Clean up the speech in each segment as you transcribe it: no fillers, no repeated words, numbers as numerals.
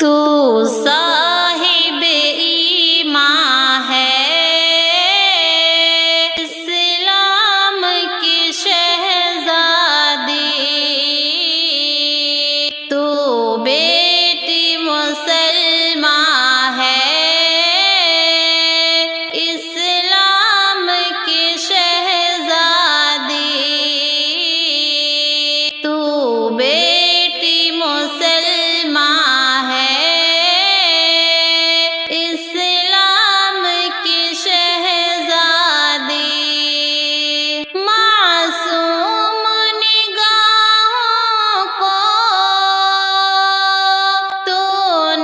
تو صاحب ایمان ہے، اسلام کی شہزادی، تو بیٹی مسلمان ہے، اسلام کی شہزادی، تو بیٹی مسلمان ہے، اسلام کی شہزادی، معصوم نگاہوں کو تو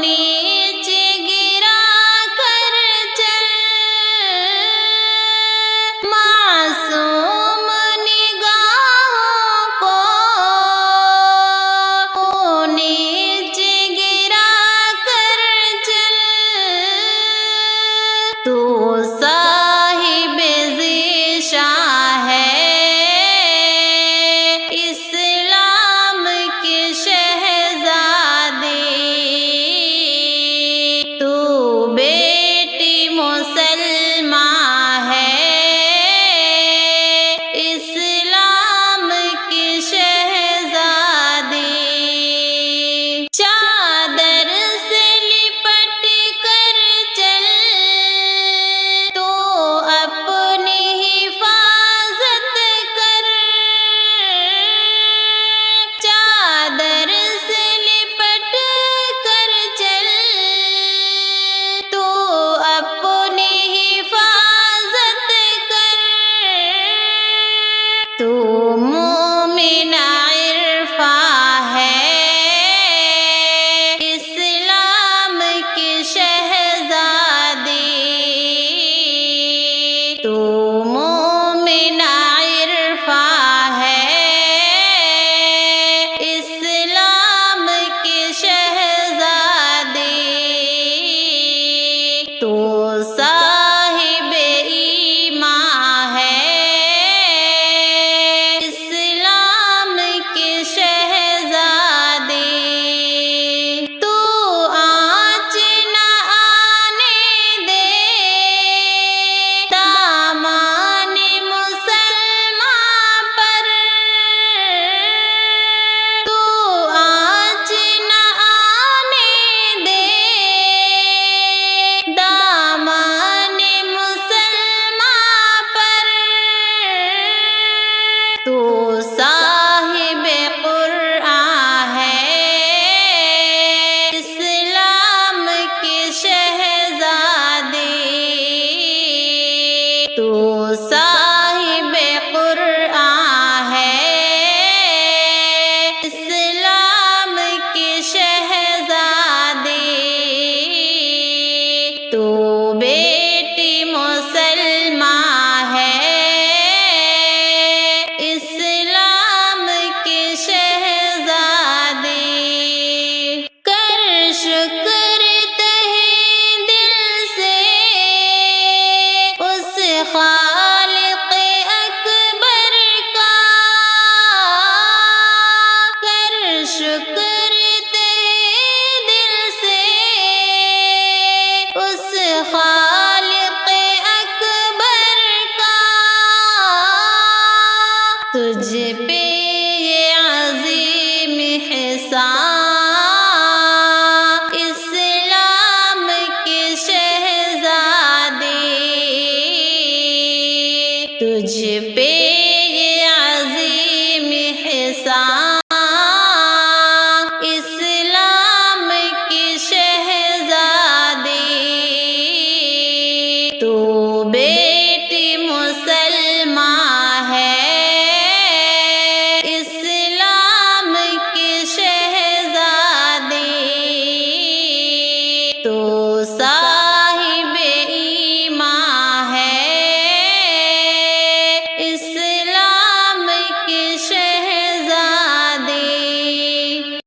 نیچے گرا کر چل، معصوم نگاہوں کو تو نیچے گرا کر چل، تو صاحب ذیشان ہے، اسلام کی شہزادی، تو بیٹی مسلمان ہے، اسلام کی شہزادی، چادر سے لپٹ کر چل، تو اپنی حفاظت کر، چادر سے لپٹ کر چل، تو اپنی حفاظت کر، تو مومن عرفان ہے، اسلام کی شہزادی، تو مومن عرفان ہے، اسلام کی شہزادی، تو صاحب ایمان ہے، اسلام کی شہزادی، تو آنچ نہ آنے دے دامان مسلمان پر، تو آنچ نہ آنے دے دامان مسلمان پر، تو صاحب قرآن ہے، اسلام کی شہزادی، تو صاحب قرآن ہے، اسلام کی شہزادی، تو بیٹی مسلمان ہے، اسلام کی شہزادی، کر شکر تہے دل سے اس خالق اکبر کا، کر شکر تہے دل سے اس خالق اکبر کا، تجھ پہ یہ عظیم احسان، اسلام کی شہزادی، تجھ پہ یہ عظیم احسان، اسلام کی شہزادی، تو بیٹی مسلمان ہے، اسلام کی شہزادی، تو